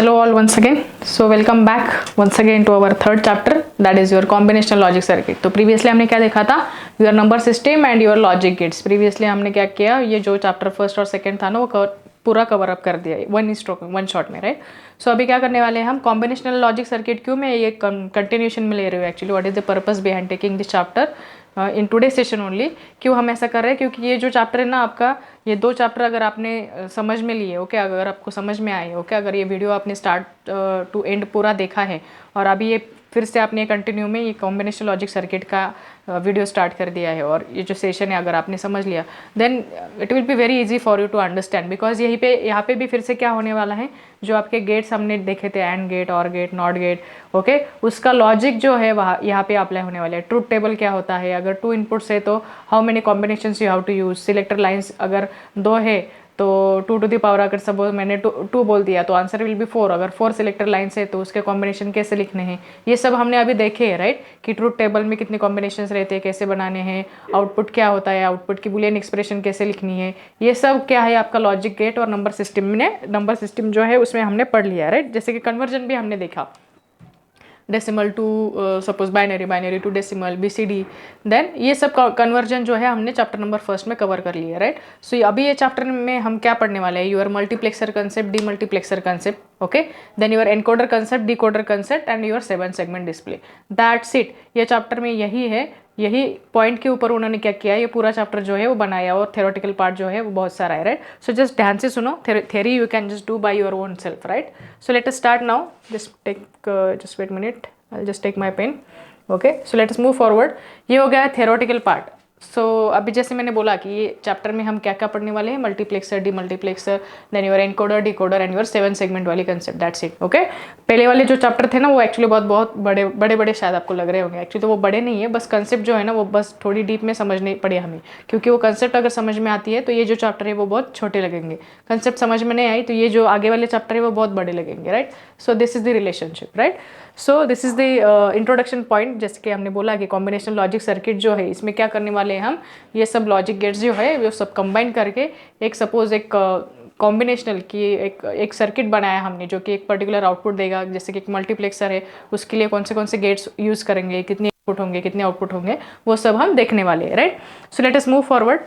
Hello all once again. So welcome back once again to our third chapter, that is your combinational logic circuit. तो previously हमने क्या देखा था, your number system and your logic gates. Previously हमने क्या किया, ये जो chapter first और second था ना वो पूरा कवर अप कर दिया वन स्ट्रोक में, वन शॉट में, राइट. सो अभी क्या करने वाले हैं हम, कॉम्बिनेशनल लॉजिक सर्किट. क्यों मैं ये कंटिन्यूशन में ले रही हूँ actually, what is the purpose behind taking this chapter in today session only. क्यों हम ऐसा कर रहे हैं, क्योंकि ये जो चैप्टर है ना आपका, ये दो चैप्टर अगर आपने समझ में लिए, ओके, अगर आपको समझ में आए, ओके, अगर ये वीडियो आपने स्टार्ट टू एंड पूरा देखा है और अभी ये फिर से आपने कंटिन्यू में ये कॉम्बिनेशन लॉजिक सर्किट का वीडियो स्टार्ट कर दिया है और ये जो सेशन है अगर आपने समझ लिया, then it will be very easy for you to understand. Because यहाँ पे भी फिर से क्या होने वाला है, जो आपके गेट्स हमने देखे थे, and gate, or gate, not gate, okay, उसका लॉजिक जो है वहाँ यहाँ पे अप्लाई होने वाला है. ट्रूथ टेबल क्या होता है, अगर टू इनपुट्स है तो how many combinations you have to use. Selector lines अगर दो है तो 2 टू द पावर, अगर सपोज मैंने टू बोल दिया तो आंसर विल बी 4. अगर 4 सिलेक्टर लाइन्स है तो उसके कॉम्बिनेशन कैसे लिखने हैं, ये सब हमने अभी देखे हैं, राइट. कि ट्रूथ टेबल में कितने कॉम्बिनेशंस रहते हैं, कैसे बनाने हैं, आउटपुट क्या होता है, आउटपुट की बुलियन एक्सप्रेशन कैसे लिखनी है, ये सब क्या है आपका लॉजिक गेट और नंबर सिस्टम में, नंबर सिस्टम जो है उसमें हमने पढ़ लिया, राइट. जैसे कि कन्वर्जन भी हमने देखा, decimal to suppose binary to decimal, BCD, then ये सब कन्वर्जन जो है हमने चैप्टर नंबर फर्स्ट में कवर कर लिया, राइट. सो अभी ये चैप्टर में हम क्या पढ़ने वाले हैं, your multiplexer concept, demultiplexer concept, okay, then your encoder concept, decoder concept and your 7 segment display. That's it. ये चैप्टर में यही है, यही पॉइंट के ऊपर उन्होंने क्या किया, ये पूरा चैप्टर जो है वो बनाया और थ्योरेटिकल पार्ट जो है वो बहुत सारा है, राइट. सो जस्ट ध्यान से सुनो, theory you can just do by your own self, right. So let us start now. Just wait minute, I'll just take my pen. Okay, so let us move forward. ये हो गया theoretical part. सो अभी जैसे मैंने बोला कि ये chapter में हम क्या क्या पढ़ने वाले हैं, multiplexer, demultiplexer, then your encoder, decoder and your 7 segment वाली कंसेप्ट. That's it. ओके, पहले वाले जो चैप्टर थे ना वो एक्चुअली बहुत बड़े शायद आपको लग रहे होंगे. एक्चुअली तो वो बड़े नहीं है, बस कंसेप्ट जो है ना वो बस थोड़ी डीप में समझने पड़े हमें, क्योंकि वो कंसेप्ट अगर समझ में आती है तो ये जो चैप्टर है वो बहुत छोटे लगेंगे. कंसेप्ट समझ में नहीं आई तो ये जो आगे वाले चैप्टर है वो बहुत बड़े लगेंगे, right. So this is the relationship, right. So this is the introduction point. जैसे कि हमने बोला कि कॉम्बिनेशन लॉजिक सर्किट जो है, इसमें क्या करने वाले हैं हम, ये सब लॉजिक गेट्स जो है वो सब कंबाइन करके एक सपोज एक कॉम्बिनेशनल की एक सर्किट बनाया हमने, जो कि एक पर्टिकुलर आउटपुट देगा. जैसे कि एक मल्टीप्लेक्सर है, उसके लिए कौन से गेट्स यूज़ करेंगे, कितने इनपुट होंगे, कितने आउटपुट होंगे, वो सब हम देखने वाले हैं, right. So let us move forward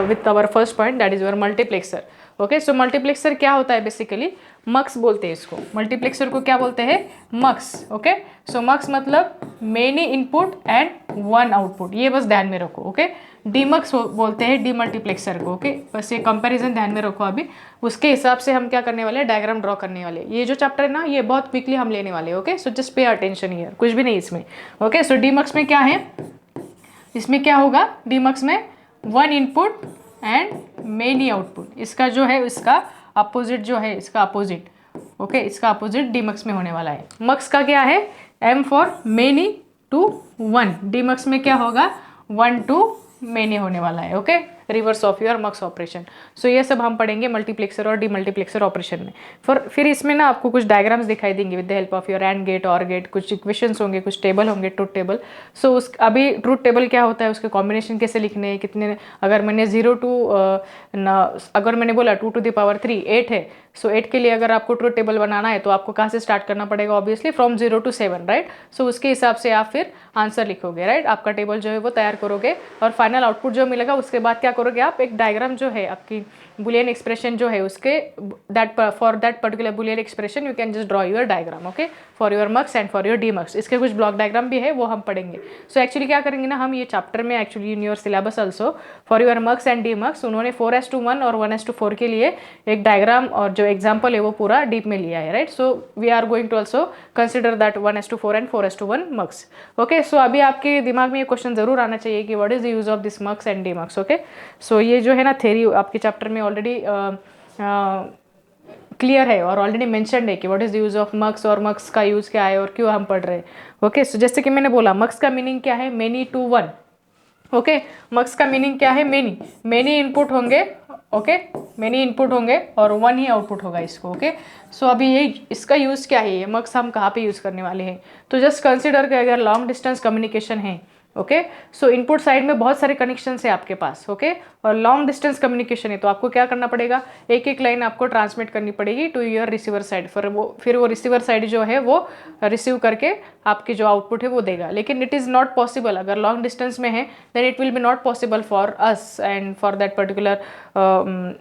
with our first point, that is your multiplexer. Okay, so multiplexer क्या होता है, बेसिकली मक्स बोलते हैं इसको. मल्टीप्लेक्सर को क्या बोलते हैं, मक्स. ओके, सो मक्स मतलब many input and one output, ये बस ध्यान में रखो. ओके, डीमक्स बोलते हैं डी मल्टीप्लेक्सर को. ओके, बस ये कंपैरिजन ध्यान में रखो. अभी उसके हिसाब से हम क्या करने वाले हैं, डायग्राम ड्रॉ करने वाले. ये जो चैप्टर है ना ये बहुत क्विकली हम लेने वाले. Okay, so just pay attention here, कुछ भी नहीं इसमें. ओके, सो डीमक्स में क्या है, इसमें क्या होगा, डीमक्स में one input and many output. इसका जो है, इसका अपोजिट जो है, इसका अपोजिट. ओके, इसका अपोजिट डीमक्स में होने वाला है. मक्स का क्या है, M for many to one. Demux में क्या होगा, 1 टू मेनी होने वाला है. Okay, reverse of your mux operation. So ये सब हम पढ़ेंगे मल्टीप्लेक्सर और डीमल्टीप्लेक्सर ऑपरेशन में. फिर इसमें ना आपको कुछ डायग्राम्स दिखाई देंगे with the help of your and gate, or gate, कुछ इक्वेशंस होंगे, कुछ टेबल होंगे, ट्रूथ टेबल. सो उस अभी ट्रूथ टेबल क्या होता है, उसके कॉम्बिनेशन कैसे लिखने हैं, कितने, अगर मैंने 0 टू अगर मैंने बोला 2 टू द पावर 3 8 है. सो 8 के लिए अगर आपको ट्रूथ टेबल बनाना है तो आपको कहाँ से स्टार्ट करना पड़ेगा, ऑब्वियसली फ्रॉम 0 टू 7, राइट. सो उसके हिसाब से आप फिर आंसर लिखोगे, राइट. आपका टेबल जो है वो तैयार करोगे और फाइनल आउटपुट जो मिलेगा उसके बाद क्या करोगे आप, एक डायग्राम जो है आपकी बुलियन एक्सप्रेशन जो है उसके, that for that particular Boolean expression you can just draw your diagram. Okay, for your mux and for your demux. इसके कुछ ब्लॉक डायग्राम भी है, वो हम पढ़ेंगे. सो एक्चुअली क्या करेंगे ना हम, ये चैप्टर में actually in your syllabus also for your mux and demux उन्होंने 4:1 और 1:4 के लिए एक डायग्राम और जो एग्जाम्पल है वो पूरा डीप में लिया है, right. So we are going to also consider that 1:4 and 4:1 mux. Okay, so अभी आपके दिमाग में ये क्वेश्चन जरूर आना चाहिए कि what is the use of this mux and demux. Okay, so ये जो है ना थ्योरी आपके चैप्टर में ऑलरेडी क्लियर है और ऑलरेडी मेंशन्ड है कि what is the use of mux और मक्स का यूज क्या है और क्यों हम पढ़ रहे हैं. ओके, सो जैसे कि मैंने बोला मक्स का मीनिंग क्या है, मेनी टू वन. ओके, मक्स का मीनिंग क्या है, मेनी इनपुट होंगे. ओके, मेनी इनपुट होंगे और 1 ही आउटपुट होगा इसको. ओके, सो अभी ये इसका यूज़ क्या है, ये मक्स हम कहाँ पे यूज़ करने वाले हैं. तो जस्ट कंसिडर कि अगर लॉन्ग डिस्टेंस कम्युनिकेशन है ओके। सो इनपुट साइड में बहुत सारे कनेक्शन है आपके पास, ओके, और लॉन्ग डिस्टेंस कम्युनिकेशन है, तो आपको क्या करना पड़ेगा, एक एक लाइन आपको ट्रांसमिट करनी पड़ेगी टू योर रिसीवर साइड, फिर वो रिसीवर साइड जो है वो रिसीव करके आपकी जो आउटपुट है वो देगा। लेकिन इट इज़ नॉट पॉसिबल, अगर लॉन्ग डिस्टेंस में है then it will be not possible for us and for that particular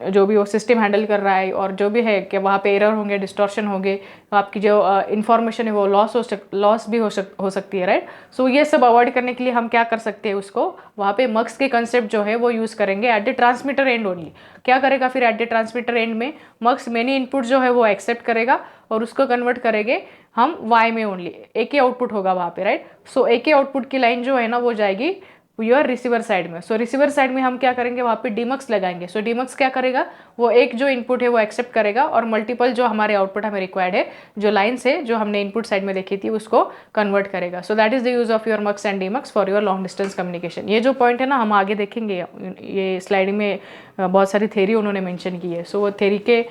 जो भी वो सिस्टम हैंडल कर रहा है, और जो भी है कि वहाँ पे एरर होंगे, डिस्टॉर्शन होंगे, आपकी जो इन्फॉर्मेशन है वो लॉस भी हो सकती है, राइट। सो ये सब अवॉइड करने के लिए हम क्या कर सकते हैं, उसको वहाँ पे मक्स के कंसेप्ट जो है वो यूज़ करेंगे at the transmitter and only. क्या करेगा फिर एट द ट्रांसमीटर एंड में मक्स मेनी इनपुट जो है वो एक्सेप्ट करेगा और उसको कन्वर्ट करेंगे हम वाई में ओनली, एक ही आउटपुट होगा वहाँ पे, राइट। सो एक ही आउटपुट की लाइन जो है ना वो जाएगी योर रिसीवर साइड में। सो रिसीवर साइड में हम क्या करेंगे, वहाँ पे डीमक्स लगाएंगे। सो डीमक्स क्या करेगा, वो एक जो इनपुट है वो एक्सेप्ट करेगा और मल्टीपल जो हमारे आउटपुट हमें रिक्वायर्ड है, जो लाइन्स है जो हमने इनपुट साइड में देखी थी, उसको कन्वर्ट करेगा। So that is the use of your mux and demux for your long distance communication. ये जो पॉइंट है ना हम आगे देखेंगे, ये स्लाइड में बहुत सारी थेरी उन्होंने मेंशन की है। सो वो थेरी के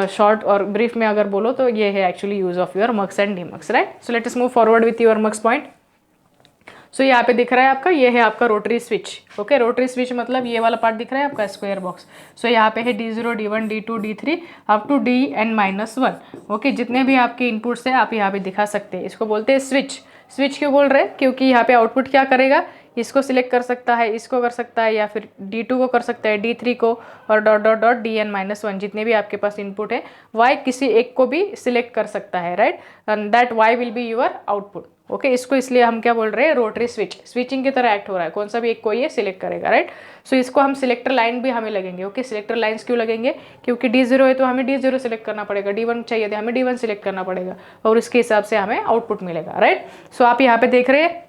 शॉर्ट और ब्रीफ में अगर बोलो तो ये है actually use of your mux and demux, right. So let us move forward with your mux point. So यहाँ पे दिख रहा है आपका, ये है आपका rotary switch, okay. Rotary switch मतलब ये वाला पार्ट दिख रहा है आपका स्क्वायर बॉक्स। सो यहाँ पे है D0 D1 D2 D3 up to Dn-1, okay. जितने भी आपके इनपुट्स हैं आप यहाँ पे दिखा सकते हैं। इसको बोलते हैं स्विच। स्विच क्यों बोल रहे हैं, क्योंकि यहाँ पे आउटपुट क्या करेगा, इसको सिलेक्ट कर सकता है, इसको कर सकता है, या फिर D2 को कर सकता है, D3 को, और डॉट डॉट डॉट Dn-1 जितने भी आपके पास इनपुट है, Y किसी एक को भी सिलेक्ट कर सकता है, right. And that Y will be your output, okay. इसको इसलिए हम क्या बोल रहे हैं, रोटरी स्विच, स्विचिंग की तरह एक्ट हो रहा है, कौन सा भी एक को ये सिलेक्ट करेगा, राइट। सो इसको हम सिलेक्टर लाइन भी हमें लगेंगे, ओके। सिलेक्टर लाइन्स क्यों लगेंगे, क्योंकि D0 है तो हमें D0 सिलेक्ट करना पड़ेगा, D1 चाहिए तो हमें D1 सिलेक्ट करना पड़ेगा, और उसके हिसाब से हमें आउटपुट मिलेगा, राइट। सो आप यहाँ पे देख रहे हैं,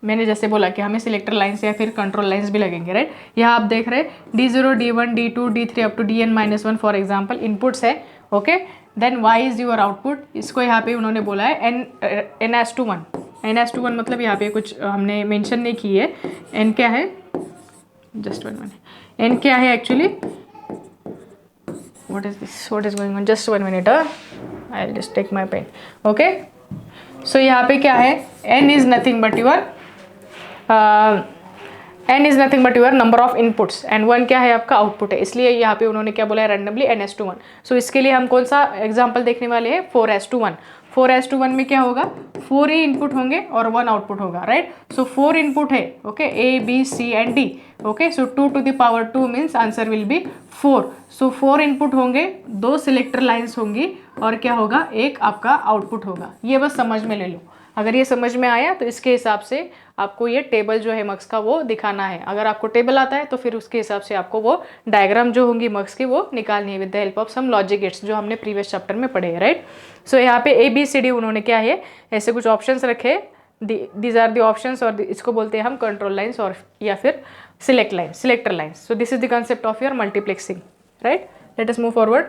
मैंने जैसे बोला कि हमें सिलेक्टर लाइन्स या फिर कंट्रोल लाइन्स भी लगेंगे, राइट। यहाँ आप देख रहे हैं D0 D1 D2 D3 up to Dn-1 for example inputs है, okay. Then Y is your output. इसको यहाँ पे उन्होंने बोला है N/1। N/1 मतलब यहाँ पे कुछ हमने मेंशन नहीं की है। N क्या है, जस्ट 1 मिनट, N क्या है actually, what is this, what is going on, just 1 minute, I will just take my pen, okay. So यहाँ पे क्या है, N is nothing but your N is nothing but your number of inputs, and 1 क्या है आपका output है, इसलिए यहाँ पे उन्होंने क्या बोला है, रैंडमली N/1। सो इसके लिए हम कौन सा एग्जाम्पल देखने वाले हैं, 4/1। 4/1 में क्या होगा, 4 ही इनपुट होंगे और 1 आउटपुट होगा, राइट। सो 4 इनपुट है, okay, A B C and D, okay. So 2 to the power 2 means answer will be 4। So 4 input होंगे, 2 सिलेक्टर लाइन्स होंगी, और क्या होगा, एक आपका आउटपुट होगा। ये बस समझ में ले लो। अगर ये समझ में आया तो इसके हिसाब से आपको ये टेबल जो है मक्स का वो दिखाना है। अगर आपको टेबल आता है तो फिर उसके हिसाब से आपको वो डायग्राम जो होंगी मक्स की वो निकालनी है with the help of some logic gates जो हमने प्रीवियस चैप्टर में पढ़े हैं, राइट। सो यहाँ पे ABCD उन्होंने क्या है, ऐसे कुछ ऑप्शंस रखे, दीज आर द ऑप्शंस, और इसको बोलते हैं हम कंट्रोल लाइन्स और या फिर selector lines. So this is the concept of your multiplexing, right. Let us move forward.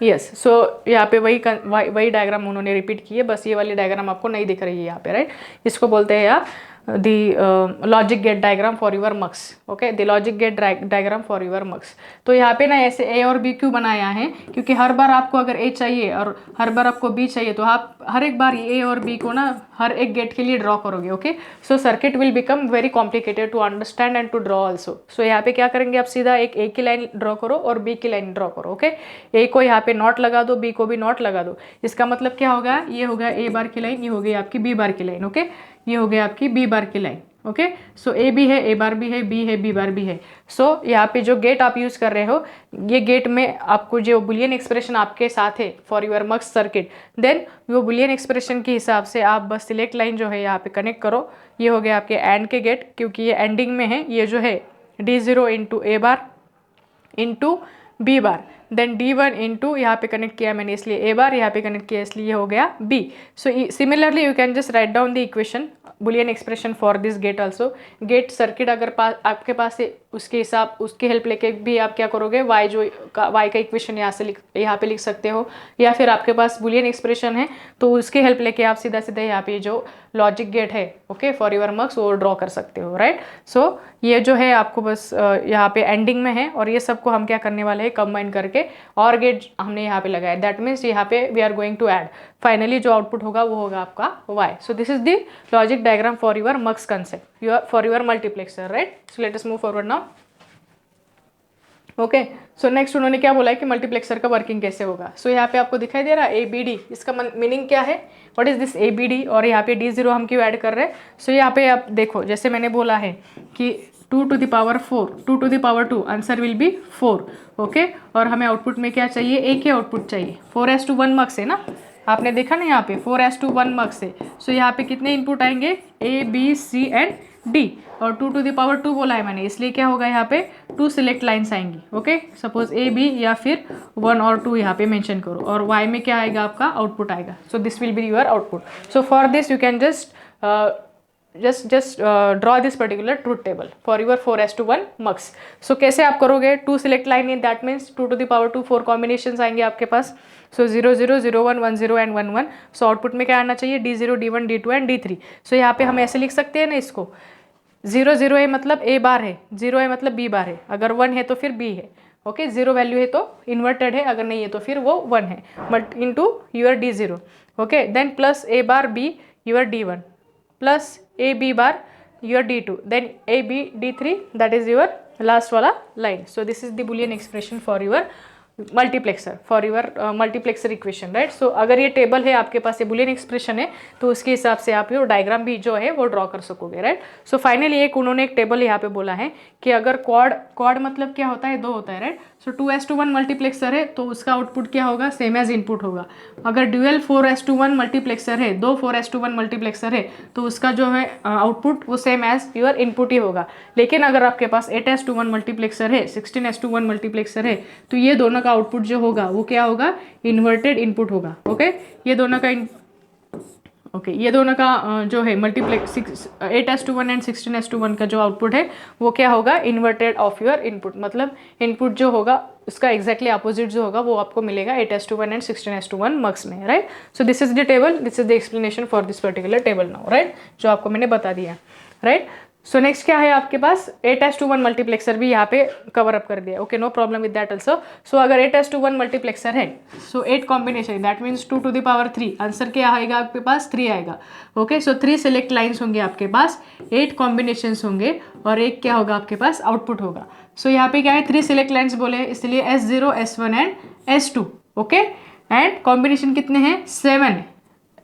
Yes, so यहाँ पे वही डायग्राम उन्होंने रिपीट की है, बस ये वाली डायग्राम आपको नहीं दिख रही है यहाँ पे, राइट। इसको बोलते हैं यार the logic gate diagram for your mux, okay, the logic gate diagram for your mux. तो यहाँ पे ना ऐसे A और B क्यों बनाया है, क्योंकि हर बार आपको अगर A चाहिए और हर बार आपको B चाहिए तो आप हर एक बार A और B को ना हर एक गेट के लिए ड्रॉ करोगे, okay. So circuit will become very complicated to understand and to draw also. So यहाँ पे क्या करेंगे, आप सीधा एक A की लाइन ड्रॉ करो और B की लाइन ड्रॉ करो, ओके। A को यहाँ पे नॉट लगा दो, B को भी नॉट लगा दो। इसका मतलब क्या होगा, ये होगा A बार की लाइन, ये हो गई आपकी B बार की लाइन, ओके। ये हो गया आपकी B बार की लाइन, ओके। सो A भी है, A बार भी है, B है, B बार भी है। सो यहाँ पे जो गेट आप यूज़ कर रहे हो, ये गेट में आपको जो बुलियन एक्सप्रेशन आपके साथ है फॉर योर मक्स सर्किट, देन वो बुलियन एक्सप्रेशन के हिसाब से आप बस सिलेक्ट लाइन जो है यहाँ पे कनेक्ट करो। ये हो गया आपके एंड के गेट, क्योंकि ये एंडिंग में है, ये जो है D0 into A bar into B bar, then D1 into यहाँ पे कनेक्ट किया मैंने इसलिए A बार, यहाँ पे कनेक्ट किया इसलिए ये हो गया B। So similarly you can just write down the equation Boolean expression for this gate also. Gate circuit अगर आपके पास है, उसके हिसाब उसकी हेल्प लेके भी आप क्या करोगे, Y का इक्वेशन यहाँ पे लिख सकते हो, या फिर आपके पास बुलियन एक्सप्रेशन है तो उसकी हेल्प लेके आप सीधा सीधा यहाँ पे जो लॉजिक गेट है ओके फॉर योर मक्स वो ड्रॉ कर सकते हो राइट। सो ये जो है आपको बस यहाँ पे एंडिंग में है और ये सबको हम क्या करने वाले हैं कंबाइन करके और गेट हमने यहाँ पे लगाया। दैट मीन्स यहाँ पे we are going to add, finally जो आउटपुट होगा वो होगा आपका y। So this is the logic diagram for your mux concept for your multiplexer right. So let us move forward now. Okay so next उन्होंने क्या बोला है कि मल्टीप्लेक्सर का वर्किंग कैसे होगा। सो यहाँ पे आपको दिखाई दे रहा है ABD, इसका मीनिंग क्या है, व्हाट इज दिस ABD, और यहाँ पे D0 हम क्यों ऐड कर रहे हैं। सो यहाँ पे आप देखो जैसे मैंने बोला है कि 2 to the power 4, 2 to the power 2, answer will be 4 okay. और हमें आउटपुट में क्या चाहिए, एक ही आउटपुट चाहिए, 4:1 मक्स है ना, आपने देखा ना यहाँ पे 4:1 मक्स है। सो यहाँ पे कितने इनपुट आएंगे, A B C and D, और 2 to the power 2 बोला है मैंने, इसलिए क्या होगा यहाँ पे 2 सिलेक्ट लाइन्स आएंगी ओके। सपोज A B या फिर 1 और 2 यहाँ पे मेंशन करो, और Y में क्या आएगा आपका आउटपुट आएगा। सो this will be your output. So for this you can just draw this particular truth table for your 4:1 mux। so कैसे आप करोगे, 2 select line in that means 2 to the power 2 4 combinations आएंगे आपके पास। so 0 0 0 1 1 0 and 1 1। so आउटपुट में क्या आना चाहिए, D0 D1 D2 and D3। so यहाँ पे हम ऐसे लिख सकते हैं ना इसको, 0 0 है मतलब A बार है, 0 है मतलब B बार है, अगर 1 है तो फिर B है ओके। 0 वैल्यू है तो इन्वर्टेड है, अगर नहीं है तो फिर वो 1 है, but into your D0 okay. Then plus A bar B your D1 plus A B bar your D2, then A B D3, that is your last वाला line। so this is the boolean expression for your multiplexer, for your multiplexer equation right. So अगर ये table है आपके पास, ये Boolean expression है, तो उसके हिसाब से आप ये डायग्राम भी जो है वो ड्रॉ कर सकोगे राइट। सो फाइनली उन्होंने एक टेबल यहाँ पे बोला है कि अगर क्वाड मतलब क्या होता है, 2 होता है राइट। सो 2:1 मल्टीप्लेक्सर है तो उसका आउटपुट क्या होगा, सेम एज इनपुट होगा। अगर ड्यूअल 4:1 मल्टीप्लेक्सर है, 2 4:1 मल्टीप्लेक्सर है, तो उसका जो है आउटपुट वो सेम एज योर इनपुट ही होगा। लेकिन अगर आपके पास 8:1 मल्टीप्लेक्सर है, 16:1 मल्टीप्लेक्सर है, तो ये दोनों का आउटपुट जो होगा वो क्या होगा, इन्वर्टेड इनपुट होगा ओके। ये दोनों का ये दोनों का जो है मल्टीप्लेक्स 8:1 एंड 16:1 का जो आउटपुट है वो क्या होगा, इन्वर्टेड ऑफ योर इनपुट, मतलब इनपुट जो होगा उसका एग्जैक्टली अपोजिट जो होगा वो आपको मिलेगा 8:1 एंड 16:1 मक्स में right. So this is the table, this is the explanation for this particular table now right, जो आपको मैंने बता दिया राइट। सो नेक्स्ट क्या है आपके पास, 8:1 मल्टीप्लेक्सर भी यहाँ पे कवर अप कर दिया okay, no problem with that also. So अगर 8:1 मल्टीप्लेक्सर है, so 8 combination, that means 2 to the power 3, answer क्या आएगा आपके पास, 3 आएगा ओके। सो 3 सिलेक्ट लाइन्स होंगे आपके पास, 8 कॉम्बिनेशंस होंगे और एक क्या होगा आपके पास आउटपुट होगा। सो यहाँ पे क्या है, 3 सिलेक्ट लाइन्स बोले इसलिए S0 S1 and S2 okay. And combination कितने हैं, 7 है,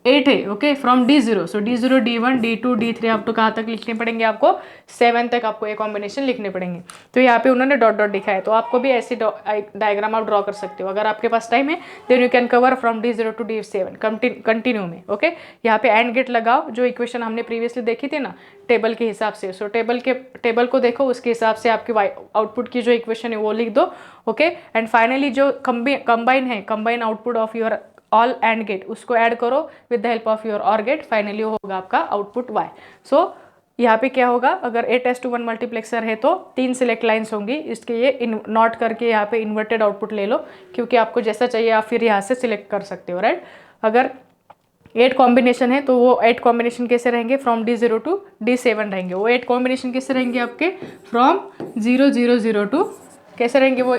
8 है ओके, फ्रॉम D0। सो D0 D1 D2 D3 up to कहाँ तक लिखने पड़ेंगे आपको, 7 तक आपको ये कॉम्बिनेशन लिखने पड़ेंगे। तो यहाँ पे उन्होंने डॉट डॉट लिखा है, तो आपको भी ऐसी डायग्राम आप ड्रॉ कर सकते हो अगर आपके पास टाइम है। Then you can cover from D0 to D7 continue में ओके। यहाँ पे एंड गेट लगाओ, जो इक्वेशन हमने प्रीवियसली देखी थी ना टेबल के हिसाब से। सो टेबल को देखो, उसके हिसाब से आपकी आउटपुट की जो इक्वेशन है वो लिख दो ओके। एंड फाइनली जो कंबाइन है, combine output of your all and gate, उसको ऐड करो with the help of your or gate, finally होगा आपका आउटपुट y। सो यहाँ पे क्या होगा, अगर 8:1 मल्टीप्लेक्सर है तो 3 सिलेक्ट लाइन्स होंगी, इसके ये नोट करके यहाँ पे इन्वर्टेड आउटपुट ले लो, क्योंकि आपको जैसा चाहिए आप फिर यहाँ से सिलेक्ट कर सकते हो राइट। अगर 8 कॉम्बिनेशन है तो वो 8 कॉम्बिनेशन कैसे रहेंगे, फ्रॉम D0 टू D7 रहेंगे। वो 8 कॉम्बिनेशन कैसे रहेंगे आपके, फ्रॉम 0 0 0 टू कैसे रहेंगे वो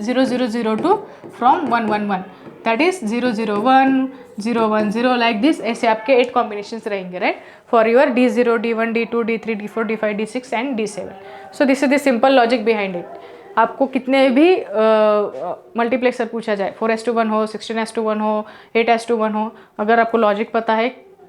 0 0 0 to from 1 1 1, that is 0 0 1 0 1 0 like this. ऐसे आपके 8 कॉम्बिनेशंस रहेंगे right, for your D0 D1 D2 D3 D4 D5 D6 and D7। So this is the simple logic behind it. आपको कितने भी मल्टीप्लेक्सर पूछा जाए, 4:1 हो, 16:1 हो, 8:1 हो, अगर आपको लॉजिक पता है,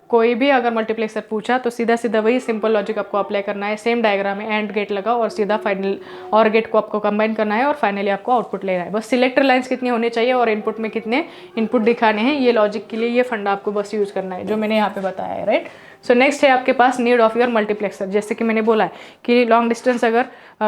कोई भी अगर मल्टीप्लेक्सर पूछा तो सीधा सीधा वही सिंपल लॉजिक आपको अप्लाई करना है। सेम डायग्राम में एंड गेट लगाओ और सीधा फाइनल और गेट को आपको कंबाइन करना है और फाइनली आपको आउटपुट लेना है। बस सिलेक्टर लाइंस कितने होने चाहिए और इनपुट में कितने इनपुट दिखाने हैं, ये लॉजिक के लिए ये फंडा आपको बस यूज़ करना है जो मैंने यहाँ पे बताया है राइट। सो नेक्स्ट है आपके पास नीड ऑफ योर मल्टीप्लेक्सर। जैसे कि मैंने बोला है कि लॉन्ग डिस्टेंस अगर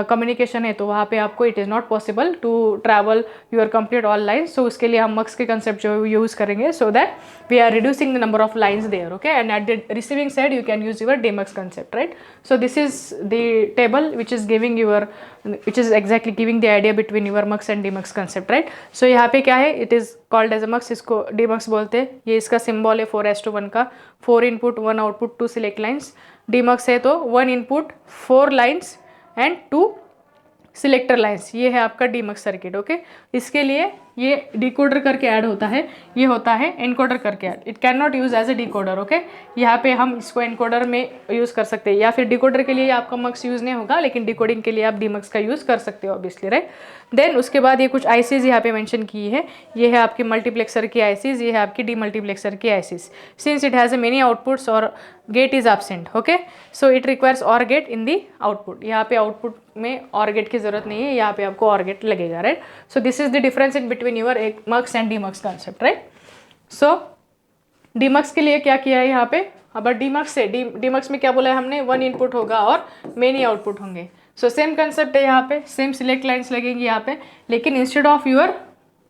कम्युनिकेशन है तो वहाँ पे आपको it is not possible to travel your complete all lines. So उसके लिए हम मक्स के कंसेप्ट जो यूज़ करेंगे, so that we are reducing the number of lines there okay. And at the receiving side you can use your demux concept right. So this is the table which is giving your, which is exactly giving the idea between your mux and demux concept right. so यहाँ पे क्या है, it is called as मक्स, इसको demux बोलते हैं। ये इसका symbol है 4:1 का, 4 input 1 output 2 select lines. Demux है तो 1 input 4 lines and 2 selector lines, ये है आपका डीमक्स सर्किट। ओके, इसके लिए ये डिकोडर करके ऐड होता है, ये होता है एनकोडर करके add. It can not use as a decoder. Okay, यहाँ पे हम इसको एनकोडर में यूज़ कर सकते हैं, या फिर डिकोडर के लिए आपका मक्स यूज़ नहीं होगा, लेकिन डिकोडिंग के लिए आप डीमक्स का यूज़ कर सकते हो ऑब्वियसली, राइट। देन उसके बाद ये कुछ आईसीज यहाँ पे मेंशन की है, ये है आपकी मल्टीप्लेक्सर की आईसीज, ये है आपकी डीमल्टीप्लेक्सर की ICs. Since it has many outputs और gate is absent, okay, so it requires और गेट इन दी आउटपुट। यहाँ पे आउटपुट में और गेट की जरूरत नहीं है, यहाँ पे आपको और गेट लगेगा, right. So this is the difference in between your mux and demux concept, right. So demux के लिए क्या किया है यहाँ पे, अब डीमक्स से डीमक्स में क्या बोला है हमने, 1 इनपुट होगा और मेनी आउटपुट होंगे। सो सेम कंसेप्ट है, यहाँ पे सेम सिलेक्ट लाइन्स लगेंगी यहाँ पे, लेकिन instead of your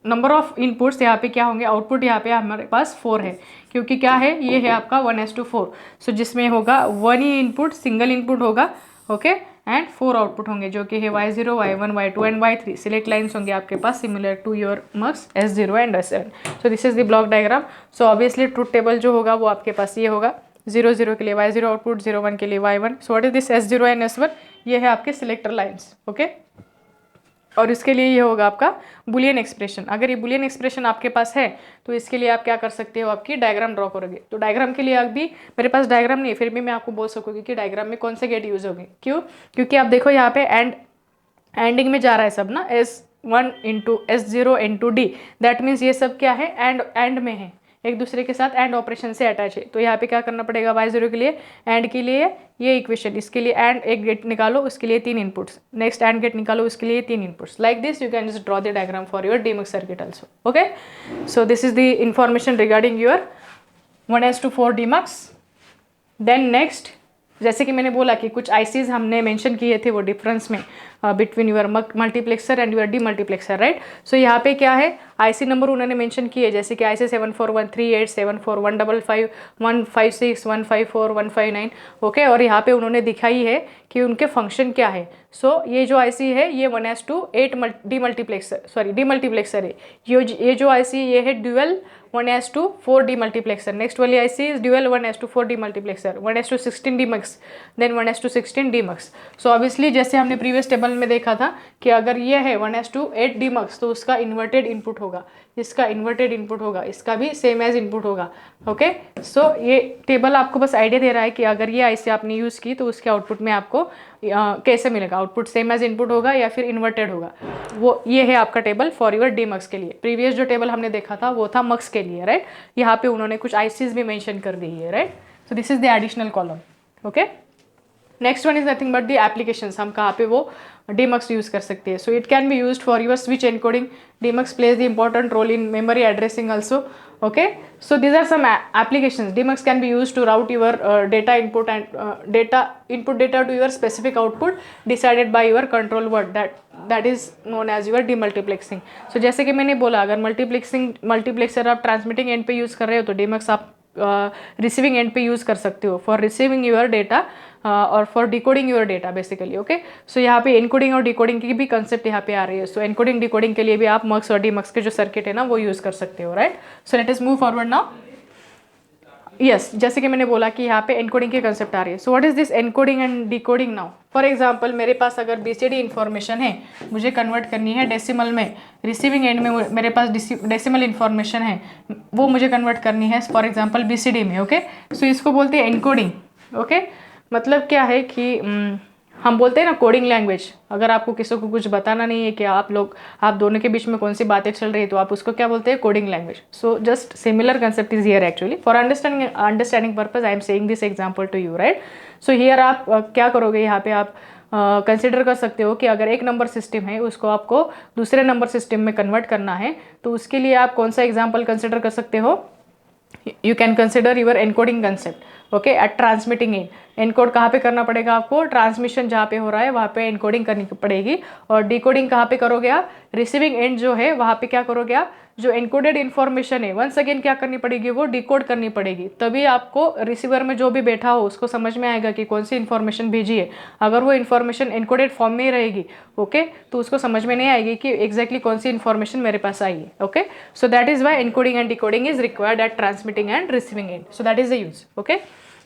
number of inputs यहाँ पे क्या होंगे, आउटपुट यहाँ पे हमारे पास 4 है, क्योंकि क्या है, ये है आपका 1:4। सो जिसमें होगा 1 ही इनपुट, सिंगल इनपुट होगा, ओके, एंड 4 आउटपुट होंगे, जो कि है Y0, Y1, Y2 and Y3। Select lines होंगे आपके पास similar to your mux S0 and S7। So this is the block diagram. So obviously truth table जो होगा वो आपके पास ये होगा, 0 0 के लिए Y0 आउटपुट, 0 1 के लिए Y1। So what is this S0 and S1, ये है आपके सिलेक्टर लाइन्स, ओके। और इसके लिए ये होगा आपका बुलियन एक्सप्रेशन। अगर ये बुलियन एक्सप्रेशन आपके पास है तो इसके लिए आप क्या कर सकते हो, आपकी डायग्राम ड्रॉ करोगे। तो डायग्राम के लिए अभी मेरे पास डायग्राम नहीं है, फिर भी मैं आपको बोल सकूँगी कि डायग्राम में कौन से गेट यूज होंगे। क्यों, क्योंकि आप देखो यहाँ पे एंडिंग में जा रहा है सब ना, S1 into S0 into D, that means ये सब क्या है, एंड में है, एक दूसरे के साथ एंड ऑपरेशन से अटैच है। तो यहाँ पे क्या करना पड़ेगा, Y0 के लिए एंड के लिए ये इक्वेशन, इसके लिए एंड एक गेट निकालो, उसके लिए 3 इनपुट्स, नेक्स्ट एंड गेट निकालो, उसके लिए 3 inputs. Like this you can just draw the diagram for your demux circuit also, okay. So this is the information regarding your 1:4 demux. Then next, जैसे कि मैंने बोला कि कुछ आईसीज हमने मेंशन किए थे वो डिफरेंस में between your multiplexer and your demultiplexer, right. So यहाँ पे क्या है, आईसी नंबर उन्होंने मेंशन किए, जैसे कि IC 74138, 74155, 156, 154, 159, ओके। और यहाँ पे उन्होंने दिखाई है कि उनके फंक्शन क्या है। सो ये जो आईसी है ये 1:8 डीमल्टीप्लेक्सर है। ये जो आईसी ये है ड्यूअल 1:4 डीमल्टीप्लेक्सर। नेक्स्ट वाली IC is dual 1:4 demultiplexer, 1:16 demux, then 1:16 demux. So obviously जैसे हमने प्रीवियस टेबल में देखा था कि अगर ये है 1:8 डीमक्स तो उसका इन्वर्टेड इनपुट होगा, इसका इन्वर्टेड इनपुट होगा, इसका भी सेम एज इनपुट होगा, ओके। सो ये टेबल आपको बस आइडिया दे रहा है कि अगर ये आईसी आपने यूज़ की तो उसके आउटपुट में आपको कैसे मिलेगा, आउटपुट सेम एज इनपुट होगा या फिर इन्वर्टेड होगा। वो ये है आपका टेबल फॉर योर डीमक्स के लिए। प्रीवियस जो टेबल हमने देखा था वो था मक्स के लिए, राइट। यहाँ पे उन्होंने कुछ आईसीज भी मेंशन कर दी है, right. So this is the additional column, okay. Next one is nothing but the applications, हम कहाँ पे वो डीमक्स यूज कर सकते हैं। So it can be used for your switch encoding. Demux plays the important role in memory addressing also, okay. So these are some applications. DMux can be used to route your data input and input data to your specific output decided by your control word, that is known as your demultiplexing. So जैसे कि मैंने बोला, अगर multiplexer आप transmitting and पे use कर रहे हो तो DMux आप रिसीविंग एंड पे यूज़ कर सकते हो फॉर रिसीविंग योर डेटा और for decoding your data basically, okay. So यहाँ पे इनकोडिंग और डिकोडिंग की भी कंसेप्ट यहाँ पे आ रही है। सो एनकोडिंग डिकोडिंग के लिए भी आप मक्स और डीमक्स के जो सर्किट है ना वो यूज़ कर सकते हो, right. So let us move forward now. Yes, जैसे कि मैंने बोला कि यहाँ पे एनकोडिंग की कंसेप्ट आ रही है। So what is this encoding and decoding now. For example मेरे पास अगर BCD इन्फॉर्मेशन है, मुझे कन्वर्ट करनी है डेसिमल में, रिसीविंग एंड में मेरे पास डेसिमल इन्फॉर्मेशन है, वो मुझे कन्वर्ट करनी है फॉर एग्जांपल BCD में, ओके। सो इसको बोलते हैं एनकोडिंग, ओके। मतलब क्या है कि हम बोलते हैं ना कोडिंग लैंग्वेज। अगर आपको किसी को कुछ बताना नहीं है कि आप दोनों के बीच में कौन सी बातें चल रही है तो आप उसको क्या बोलते हैं, coding language. So just similar concept is here actually for understanding purpose I am saying this example to you, right. So here आप क्या करोगे, यहाँ पे आप कंसिडर कर सकते हो कि अगर एक नंबर सिस्टम है उसको आपको दूसरे नंबर सिस्टम में कन्वर्ट करना है तो उसके लिए आप कौन सा एग्जाम्पल कंसिडर कर सकते हो, you can consider your encoding concept, okay, at transmitting end. Encode कहाँ पे करना पड़ेगा आपको? ट्रांसमिशन जहाँ पे हो रहा है वहाँ पे एनकोडिंग करनी पड़ेगी। और डिकोडिंग कहाँ पे करोगे आप? रिसीविंग एंड जो है वहाँ पे क्या करोगे आप? जो एनकोडेड इन्फॉर्मेशन है वंस अगेन क्या करनी पड़ेगी? वो डिकोड करनी पड़ेगी, तभी आपको रिसीवर में जो भी बैठा हो उसको समझ में आएगा कि कौन सी इन्फॉर्मेशन भेजी है। अगर वो इन्फॉर्मेशन एनकोडेड फॉर्म में ही रहेगी, ओके, तो उसको समझ में नहीं आएगी कि एग्जैक्टली कौन सी इन्फॉर्मेशन मेरे पास आई है। Okay, so that is why encoding and decoding is required at transmitting and receiving end. So that is the use. Okay,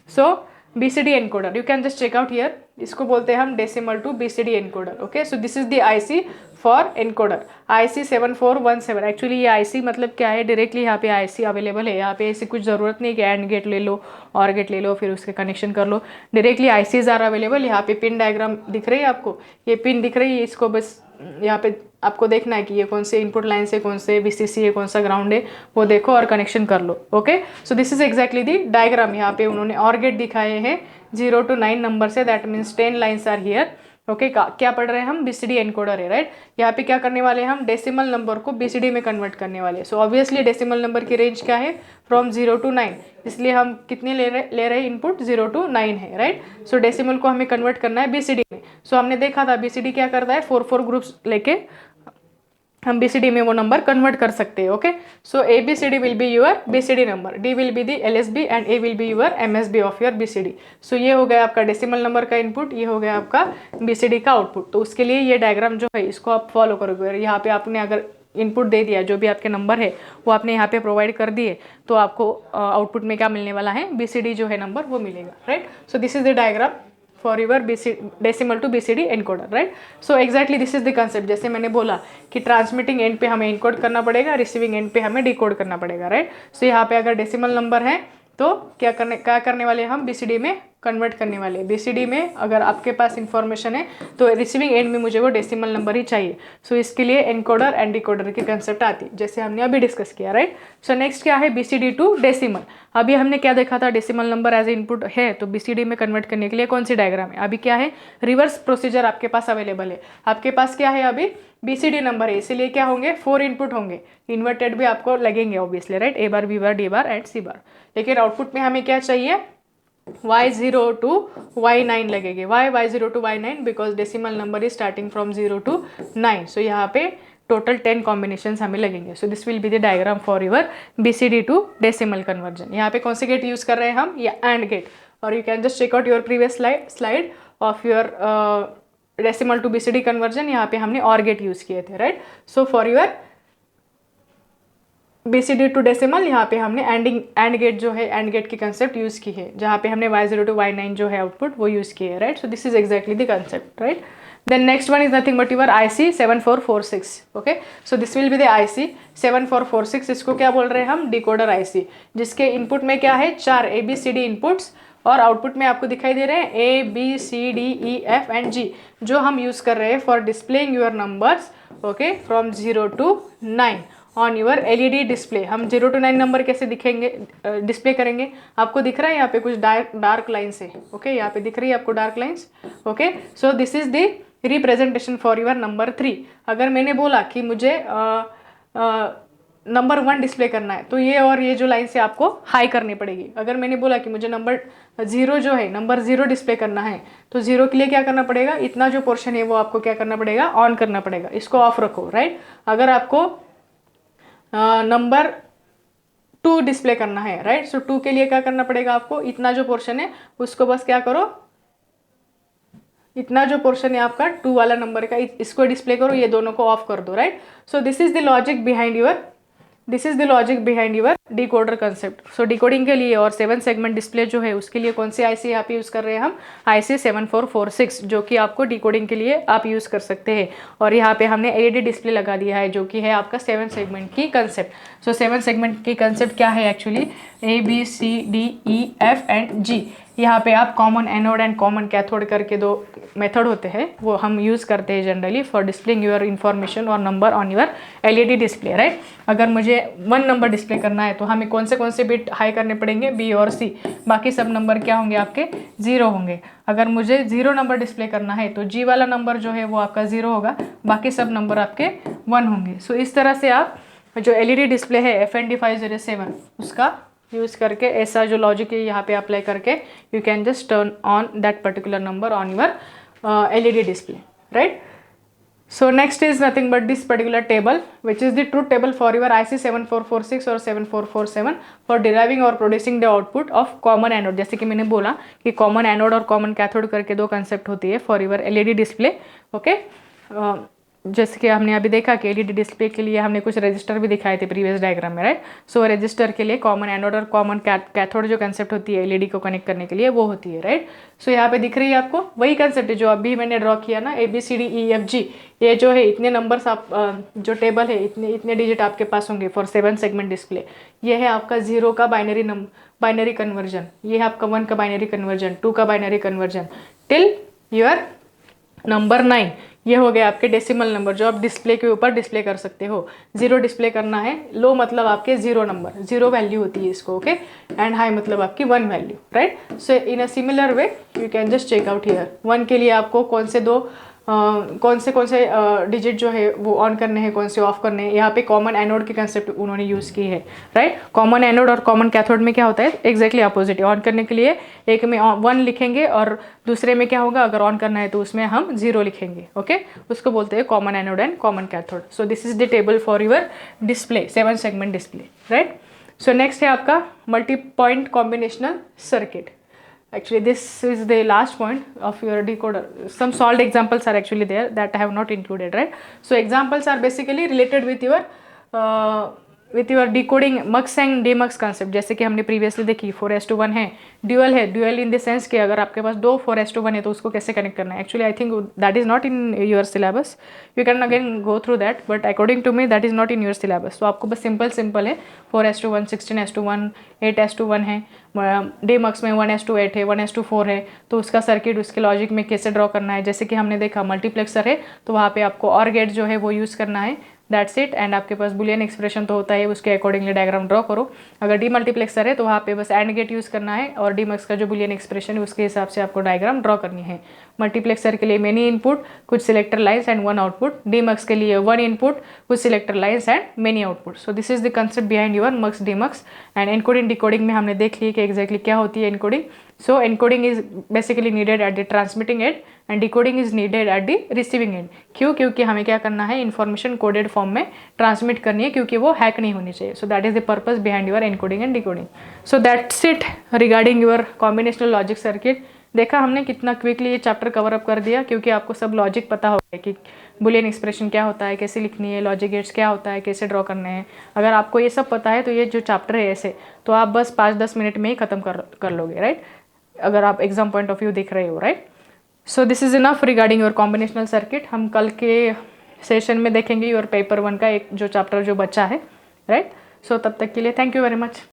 so BCD encoder, you can just check out here, इसको बोलते हैं हम decimal to BCD encoder। Okay, so this is the IC for encoder, IC 7417। Actually ये IC मतलब क्या है? Directly यहाँ पे IC अवेलेबल है, यहाँ पे ऐसी कुछ ज़रूरत नहीं कि एंड गेट ले लो और गेट ले लो फिर उसके कनेक्शन कर लो। Directly ICs are available. यहाँ पे पिन डायग्राम दिख रही है आपको, ये पिन दिख रही है, इसको बस यहाँ पे आपको देखना है कि ये कौन से इनपुट लाइन से कौन से VCC है, कौन सा ग्राउंड है, वो देखो और कनेक्शन कर लो। Okay, so this is exactly the diagram. यहाँ पे उन्होंने और गेट दिखाए हैं 0 to 9 नंबर से, that means 10 lines are here. Okay, क्या पढ़ रहे हैं हम? BCD एनकोडर है, राइट। यहाँ पे क्या करने वाले हैं हम? डेसिमल नंबर को BCD में कन्वर्ट करने वाले हैं। सो ऑब्वियसली डेसिमल नंबर की रेंज क्या है? फ्रॉम 0 to 9, इसलिए हम कितने ले रहे हैं इनपुट? 0 to 9 है, राइट। सो डेसिमल को हमें कन्वर्ट करना है BCD में। सो हमने देखा था BCD क्या करता है, 4 ग्रुप्स लेके हम BCD में वो नंबर कन्वर्ट कर सकते हैं। Okay, so ABCD will be your BCD number, D will be the LSB and A will be your MSB of your BCD। सो ये हो गया आपका डेसिमल नंबर का इनपुट, ये हो गया आपका BCD का आउटपुट। तो उसके लिए ये डायग्राम जो है इसको आप फॉलो करोगे। और यहाँ पे आपने अगर इनपुट दे दिया, जो भी आपके नंबर है वो आपने यहाँ पे प्रोवाइड कर दिए, तो आपको आउटपुट में क्या मिलने वाला है? BCD जो है नंबर वो मिलेगा, right. So this is the diagram for your decimal to BCD encoder, right. So exactly this is the concept. जैसे मैंने बोला कि ट्रांसमिटिंग एंड पे हमें इनकोड करना पड़ेगा, रिसीविंग एंड पे हमें डिकोड करना पड़ेगा, राइट। सो यहाँ पे अगर डेसिमल नंबर है तो क्या करने वाले हैं हम? BCD में कन्वर्ट करने वाले हैं। BCD में अगर आपके पास इंफॉर्मेशन है तो रिसीविंग एंड में मुझे वो डेसिमल नंबर ही चाहिए। सो इसके लिए एनकोडर एंड डिकोडर की कंसेप्ट आती है, जैसे हमने अभी डिस्कस किया, राइट। सो नेक्स्ट क्या है? BCD to decimal. अभी हमने क्या देखा था? डेसिमल नंबर एज इनपुट है तो BCD में कन्वर्ट करने के लिए कौन सी डायग्राम है? अभी क्या है? रिवर्स प्रोसीजर आपके पास अवेलेबल है। आपके पास क्या है? अभी BCD नंबर है, इसीलिए क्या होंगे? 4 इनपुट होंगे, इन्वर्टेड भी आपको लगेंगे obviously, right. A bar, B bar, D bar and C बार। लेकिन आउटपुट में हमें क्या चाहिए? Y0 to Y9 लगेंगे। Y0 to Y9 because decimal number is starting from 0 to 9। So यहाँ पे टोटल 10 कॉम्बिनेशन हमें लगेंगे। So this will be the diagram for your BCD to decimal conversion. यहाँ पे कौन से गेट यूज कर रहे हैं हम? या एंड गेट। और you can just check out your previous slide of your decimal to BCD conversion. यहाँ पे हमने और गेट यूज किए थे, right. So for your BCD to decimal यहाँ पे हमने एंड गेट जो है, एंड गेट की कंसेप्ट यूज की है, जहाँ पे हमने Y0 टू Y9 जो है आउटपुट वो यूज किए है, right. So this is exactly the concept, right. Then next one is nothing but your IC 7446। Okay, so this will be the IC 7446। इसको क्या बोल रहे हैं हम? डिकोडर IC, जिसके इनपुट में क्या है? 4 ABCD इनपुट्स और आउटपुट में आपको दिखाई दे रहे हैं ABCDEF एंड G, जो हम यूज कर रहे हैं for displaying your numbers, okay, from 0 to 9 on your LED display. हम 0 to 9 नंबर कैसे दिखेंगे, डिस्प्ले करेंगे? आपको दिख रहा है यहाँ पे कुछ डार्क लाइन्स है, ओके, यहाँ पे दिख रही है आपको dark lines, okay. So this is the representation for your number 3। अगर मैंने बोला कि मुझे नंबर 1 डिस्प्ले करना है तो ये और ये जो लाइन से आपको हाई करनी पड़ेगी। अगर मैंने बोला कि मुझे नंबर 0 जो है, नंबर 0 डिस्प्ले करना है तो 0 के लिए क्या करना पड़ेगा? इतना जो पोर्शन है वो आपको क्या करना पड़ेगा? ऑन करना पड़ेगा, इसको ऑफ रखो, राइट। अगर आपको नंबर 2 डिस्प्ले करना है, राइट, सो 2 के लिए क्या करना पड़ेगा आपको? इतना जो पोर्शन है उसको बस क्या करो, इतना जो पोर्शन है आपका 2 वाला नंबर का, इसको डिस्प्ले करो, ये दोनों को ऑफ कर दो, right. So this is the logic behind your decoder concept. So decoding के लिए और 7 सेगमेंट डिस्प्ले जो है उसके लिए कौन सी IC यहाँ पे यूज़ कर रहे हैं हम? IC 7446, जो कि आपको डिकोडिंग के लिए आप यूज़ कर सकते हैं। और यहाँ पे हमने LED डिस्प्ले लगा दिया है, जो कि है आपका 7 सेगमेंट की कंसेप्ट। सो 7 सेगमेंट की कंसेप्ट क्या है एक्चुअली? ABCDEF and G। यहाँ पे आप common anode and common cathode करके 2 मेथड होते हैं, वो हम यूज़ करते हैं generally for displaying your information और number on your LED display, right. अगर मुझे 1 नंबर डिस्प्ले करना है तो हमें कौन से बिट हाई करने पड़ेंगे? B और C। बाकी सब नंबर क्या होंगे? आपके 0 होंगे। अगर मुझे 0 नंबर डिस्प्ले करना है तो G वाला नंबर जो है वो आपका 0 होगा, बाकी सब नंबर आपके 1 होंगे। सो इस तरह से आप जो LED डिस्प्ले है FND 507 उसका यूज़ करके ऐसा जो लॉजिक है यहाँ पे अप्लाई करके you can just turn on that particular number on your LED display, right? So next is nothing but this particular table, which is the truth table for your IC 7446 और 7447 for deriving और producing the output of common anode. जैसे कि मैंने बोला कि common anode और common cathode करके दो concept होती है for your LED display, okay? जैसे कि हमने अभी देखा कि LED डिस्प्ले के लिए हमने कुछ रजिस्टर भी दिखाए थे प्रीवियस डायग्राम में, राइट? सो रजिस्टर के लिए कॉमन एनोड और कॉमन कैथोड जो कंसेप्ट होती है LED को कनेक्ट करने के लिए वो होती है, राइट? सो यहाँ पे दिख रही है आपको वही कंसेप्ट है जो अभी मैंने ड्रॉ किया ना, ABCDEFG, ये जो है इतने नंबर्स आप जो टेबल है इतने डिजिट आपके पास होंगे फॉर 7 सेगमेंट डिस्प्ले। ये है आपका 0 का बाइनरी कन्वर्जन, ये है आपका 1 का बाइनरी कन्वर्जन, 2 का binary conversion till your number 9। ये हो गया आपके डेसिमल नंबर जो आप डिस्प्ले के ऊपर डिस्प्ले कर सकते हो। 0 डिस्प्ले करना है, लो मतलब आपके 0 नंबर, 0 वैल्यू होती है इसको, ओके? एंड हाई मतलब आपकी 1 value, right? So in a similar way you can just check out here. 1 के लिए आपको कौन से डिजिट जो है वो ऑन करने हैं, कौन से ऑफ करने हैं। यहाँ पे कॉमन एनोड के कंसेप्ट उन्होंने यूज़ की है, राइट? कॉमन एनोड और कॉमन कैथोड में क्या होता है, एग्जैक्टली अपोजिट है। ऑन करने के लिए एक में 1 लिखेंगे और दूसरे में क्या होगा, अगर ऑन करना है तो उसमें हम 0 लिखेंगे, ओके? उसको बोलते हैं common anode and common cathode. So this is the table for your display, 7 segment display, right? So next है आपका multi point combinational circuit. Actually this is the last point of your decoder. Some solved examples are actually there that I have not included, right? So examples are basically related with your decoding mux and demux concept। जैसे कि हमने previously देखी 4:1 है, dual in the sense कि अगर आपके पास दो 4:1 है तो उसको कैसे कनेक्ट करना है। Actually I think that is not in your syllabus, you can again go through that, but according to me that is not in your syllabus. तो आपको बस सिंपल है 4:1, 16:1, 8:1 है, डेमक्स में 1:8 है, 1:4 है, तो उसका सर्किट उसके लॉजिक में कैसे ड्रॉ करना है। जैसे कि हमने देखा मल्टीप्लेक्सर है तो वहाँ पे आपको और गेट जो है वो यूज़ करना है, दैट्स इट। एंड आपके पास बुलियन एक्सप्रेशन तो होता है, उसके अकॉर्डिंगली डायग्राम ड्रॉ करो। अगर डी मल्टीप्लेक्सर है तो वहाँ पे बस एंड गेट यूज़ करना है और डीमक्स का जो बुलियन एक्सप्रेशन है उसके हिसाब से आपको डायग्राम ड्रॉ करनी है। मल्टीप्लेक्सर के लिए मेनी इनपुट, कुछ selector lines and 1 output. Demux के लिए 1 इनपुट, कुछ selector lines and many output. So this is the concept behind your mux demux. And encoding decoding में हमने देख ली कि एग्जैक्टली क्या होती है encoding. So encoding is basically needed at the transmitting end and decoding is needed at the receiving end. क्यों? क्योंकि हमें क्या करना है, इन्फॉर्मेशन कोडेड फॉर्म में ट्रांसमिट करनी है, क्योंकि वो हैक नहीं होनी चाहिए। सो that is the purpose behind your encoding and decoding. So that's it regarding your combinational logic circuit. देखा हमने कितना क्विकली ये चैप्टर कवर अप कर दिया, क्योंकि आपको सब लॉजिक पता हो गया कि बुलियन एक्सप्रेशन क्या होता है, कैसे लिखनी है, लॉजिक गेट्स क्या होता है, कैसे ड्रॉ करने हैं। अगर आपको ये सब पता है तो ये जो चैप्टर है ऐसे तो आप बस 5-10 मिनट में ही ख़त्म कर लोगे, राइट? अगर आप एग्जाम पॉइंट ऑफ व्यू देख रहे हो, right? So this is enough regarding your combinational circuit. हम कल के सेशन में देखेंगे योर पेपर 1 का एक जो चैप्टर जो बचा है, राइट? सो तब तक के लिए थैंक यू वेरी मच।